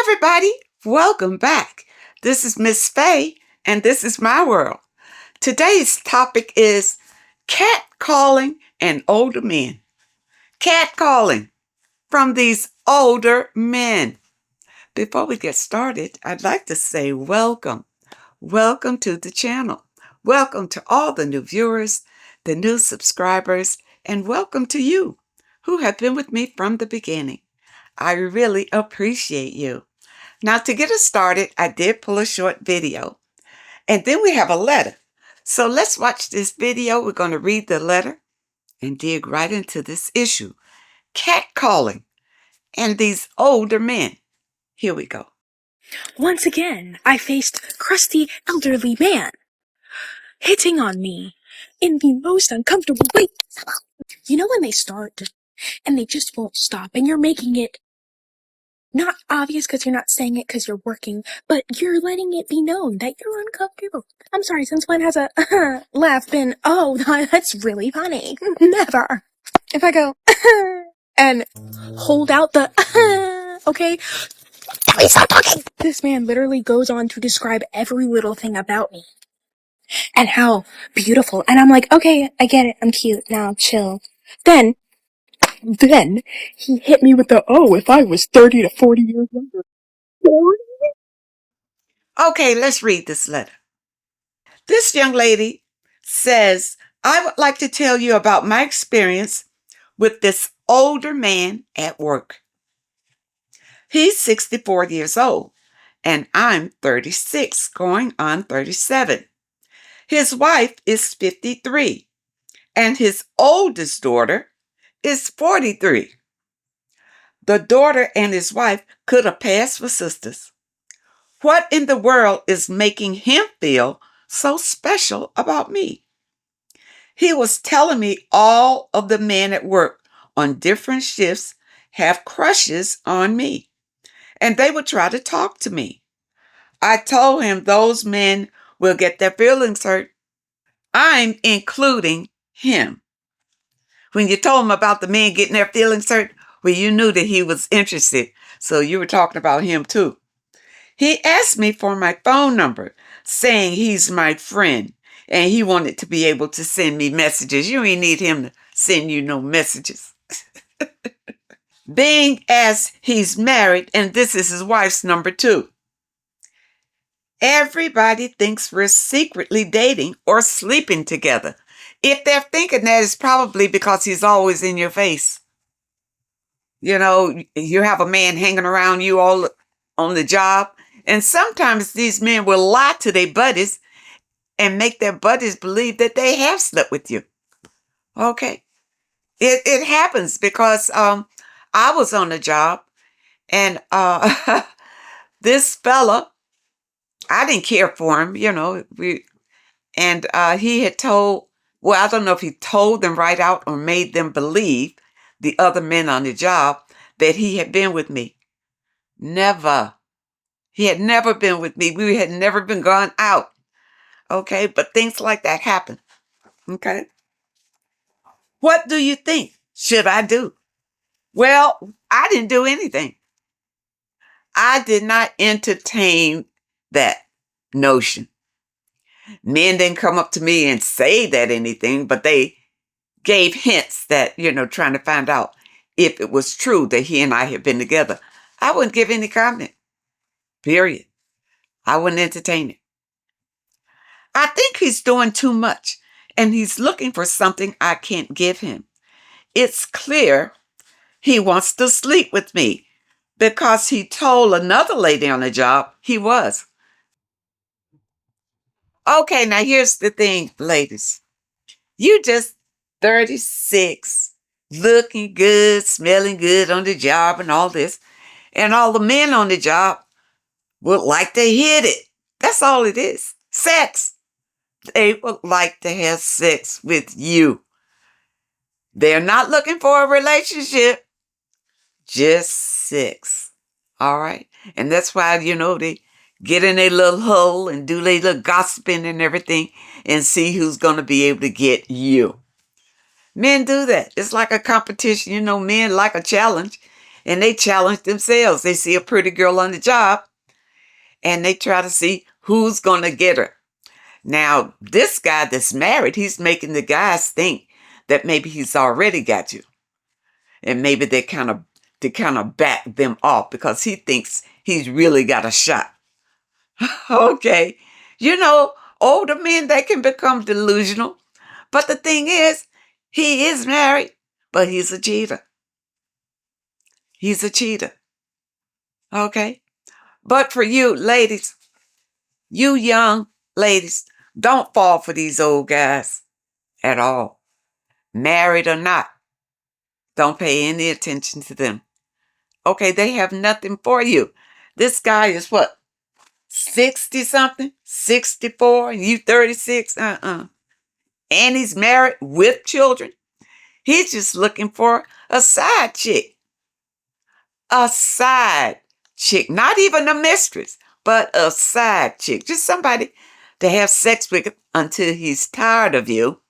everybody, welcome back. This is Miss Faye, and this is my world. Today's topic is catcalling and older men. Catcalling from these older men. Before we get started, I'd like to say welcome. Welcome to the channel. Welcome to all the new viewers, the new subscribers, and welcome to you who have been with me from the beginning. I really appreciate you. Now, to get us started, I did pull a short video, and then we have a letter. So let's watch this video. We're going to read the letter and dig right into this issue. Catcalling and these older men. Here we go. Once again, I faced crusty elderly man hitting on me in the most uncomfortable way. You know when they start and they just won't stop and you're making it not obvious because you're not saying it because you're working, but you're letting it be known that you're uncomfortable. I'm sorry, since when has a laugh been, oh, that's really funny? Never. If I go and hold out the okay, please stop talking. This man literally goes on to describe every little thing about me and how beautiful. And I'm like, okay, I get it. I'm cute. Now chill. Then he hit me with the, oh, if I was 30 to 40 years younger. 40? Okay, let's read this letter. This young lady says, I would like to tell you about my experience with this older man at work. He's 64 years old, and I'm 36, going on 37. His wife is 53, and his oldest daughter is 43. The daughter and his wife could have passed for sisters. What in the world is making him feel so special about me? He was telling me all of the men at work on different shifts have crushes on me, and they would try to talk to me. I told him those men will get their feelings hurt. I'm including him. When you told him about the men getting their feelings hurt, well, you knew that he was interested, so you were talking about him too. He asked me for my phone number, saying he's my friend, and he wanted to be able to send me messages. You ain't need him to send you no messages. Being as he's married, and this is his wife's number too. Everybody thinks we're secretly dating or sleeping together. If they're thinking that, it's probably because he's always in your face. You know, you have a man hanging around you all on the job, and sometimes these men will lie to their buddies and make their buddies believe that they have slept with you. Okay. It happens because I was on the job, and this fella, I didn't care for him, you know, he had told, well, I don't know if he told them right out or made them believe, the other men on the job, that he had been with me. Never. He had never been with me. We had never been gone out. Okay, but things like that happen. Okay. What do you think should I do? Well, I didn't do anything. I did not entertain that notion. Men didn't come up to me and say that anything, but they gave hints that, you know, trying to find out if it was true that he and I had been together. I wouldn't give any comment. Period. I wouldn't entertain it. I think he's doing too much, and he's looking for something I can't give him. It's clear he wants to sleep with me because he told another lady on the job he was. Okay, now here's the thing, ladies. You just 36, looking good, smelling good on the job and all this, and all the men on the job would like to hit it. That's all it is. Sex. They would like to have sex with you. They're not looking for a relationship, just sex. All right? And that's why, you know, they get in a little hole and do their little gossiping and everything and see who's going to be able to get you. Men do that. It's like a competition. You know, men like a challenge. and they challenge themselves. They see a pretty girl on the job and they try to see who's going to get her. Now, this guy that's married, he's making the guys think that maybe he's already got you. And maybe they kind of back them off because he thinks he's really got a shot. Okay. You know, older men, they can become delusional. But the thing is, he is married, but he's a cheater. He's a cheater. Okay. But for you ladies, you young ladies, don't fall for these old guys at all. Married or not, don't pay any attention to them. Okay, they have nothing for you. This guy is what? 60 something? 64? And you 36? And he's married with children. He's just looking for a side chick. A side chick. Not even a mistress, but a side chick. Just somebody to have sex with until he's tired of you.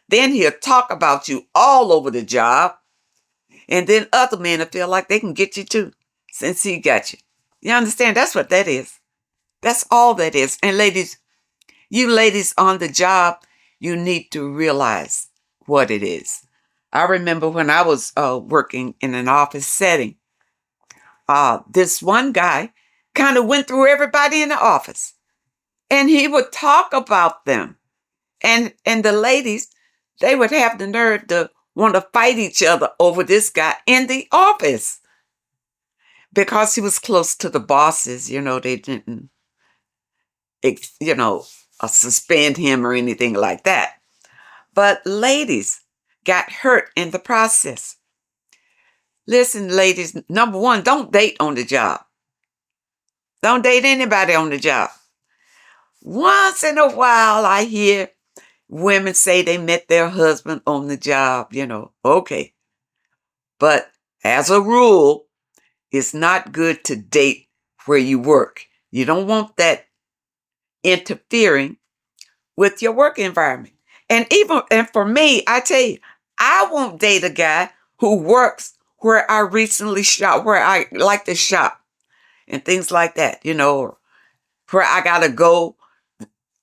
Then he'll talk about you all over the job. And then other men will feel like they can get you too, since he got you. You understand? That's what that is. That's all that is. And ladies, you ladies on the job, you need to realize what it is. I remember when I was working in an office setting, this one guy kind of went through everybody in the office. And he would talk about them. And the ladies, they would have the nerve to want to fight each other over this guy in the office. Because he was close to the bosses, you know, they didn't, suspend him or anything like that. But ladies got hurt in the process. Listen, ladies, number one, don't date on the job. Don't date anybody on the job. Once in a while, I hear women say they met their husband on the job, okay. But as a rule, it's not good to date where you work. You don't want that interfering with your work environment. And for me, I tell you, I won't date a guy who works where I recently shop, where I like to shop and things like that, where I got to go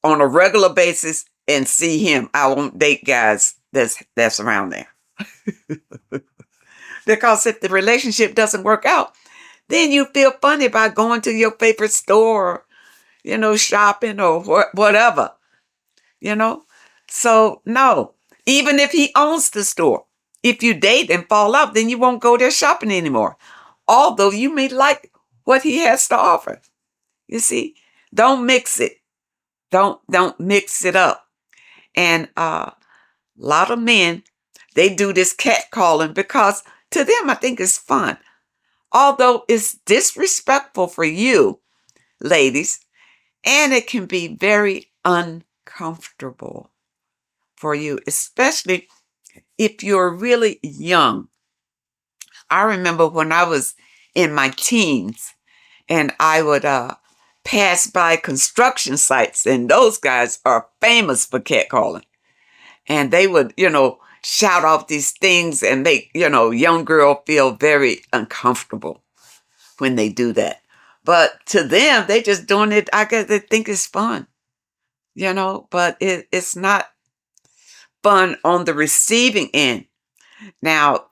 on a regular basis and see him. I won't date guys that's around there. Because if the relationship doesn't work out, then you feel funny about going to your favorite store, shopping or whatever, So, no, even if he owns the store, if you date and fall out, then you won't go there shopping anymore. Although you may like what he has to offer. You see, don't mix it. Don't mix it up. And a lot of men, they do this catcalling because to them, I think it's fun. Although it's disrespectful for you, ladies, and it can be very uncomfortable for you, especially if you're really young. I remember when I was in my teens and I would pass by construction sites, and those guys are famous for catcalling. And they would, shout off these things and make, young girl feel very uncomfortable when they do that. But to them, they just doing it, I guess they think it's fun, but it's not fun on the receiving end. Now,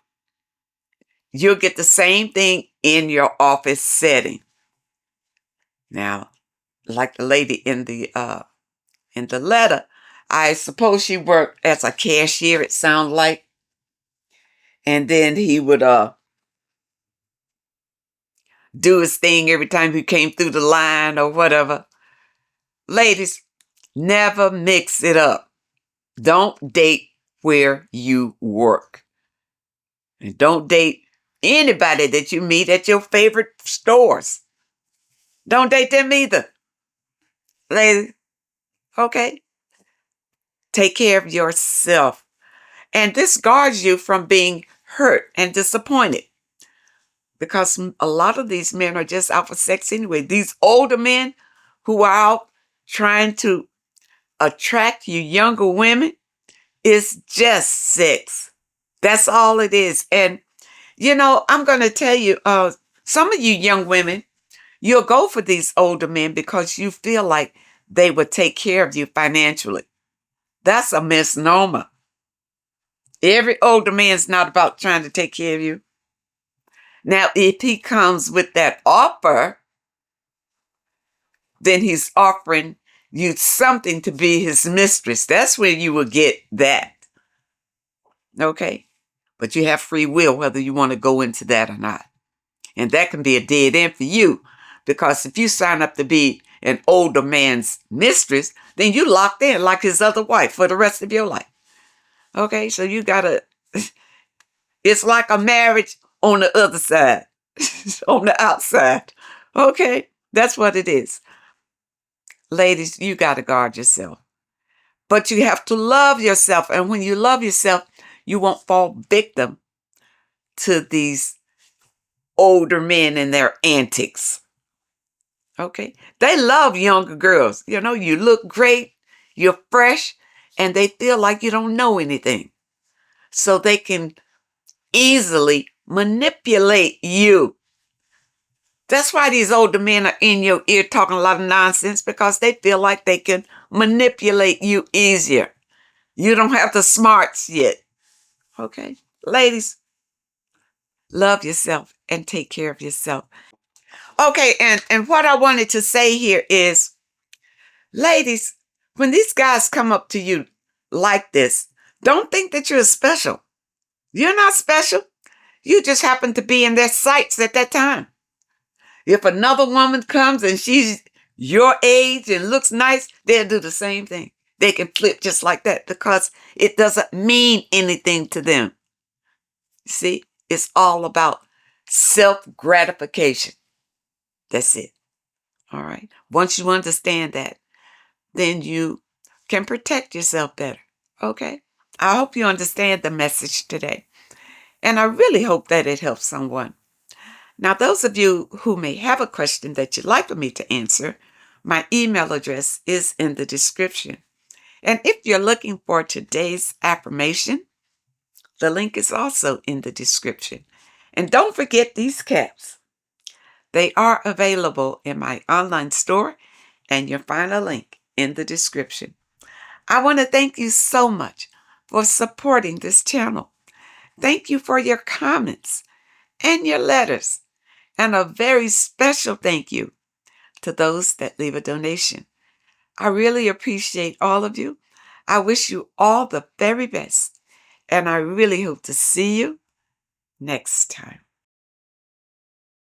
you'll get the same thing in your office setting. Now, like the lady in the letter, I suppose she worked as a cashier, it sounded like. And then he would do his thing every time he came through the line or whatever. Ladies, never mix it up. Don't date where you work. And don't date anybody that you meet at your favorite stores. Don't date them either. Ladies, okay? Take care of yourself. And this guards you from being hurt and disappointed. Because a lot of these men are just out for sex anyway. These older men who are out trying to attract you younger women, it's just sex. That's all it is. And You know, I'm going to tell you, some of you young women, you'll go for these older men because you feel like they would take care of you financially. That's a misnomer. Every older man's not about trying to take care of you. Now, if he comes with that offer, then he's offering you something to be his mistress. That's where you will get that. Okay? But you have free will whether you want to go into that or not. And that can be a dead end for you, because if you sign up to be an older man's mistress, then you locked in like his other wife for the rest of your life. Okay? So you got to, it's like a marriage on the other side, on the outside. Okay? That's what it is. Ladies, you got to guard yourself. But you have to love yourself. And when you love yourself, you won't fall victim to these older men and their antics. Okay? They love younger girls. You know, you look great, you're fresh, and they feel like you don't know anything. So they can easily manipulate you. That's why these older men are in your ear talking a lot of nonsense, because they feel like they can manipulate you easier. You don't have the smarts yet. Okay? Ladies, love yourself and take care of yourself. Okay, and what I wanted to say here is, ladies, when these guys come up to you like this, don't think that you're special. You're not special. You just happen to be in their sights at that time. If another woman comes and she's your age and looks nice, they'll do the same thing. They can flip just like that because it doesn't mean anything to them. See, it's all about self-gratification. That's it. All right. Once you understand that, then you can protect yourself better. Okay? I hope you understand the message today. And I really hope that it helps someone. Now, those of you who may have a question that you'd like for me to answer, my email address is in the description. And if you're looking for today's affirmation, the link is also in the description. And don't forget these caps. They are available in my online store, and you'll find a link in the description. I want to thank you so much for supporting this channel. Thank you for your comments and your letters. And a very special thank you to those that leave a donation. I really appreciate all of you. I wish you all the very best. And I really hope to see you next time.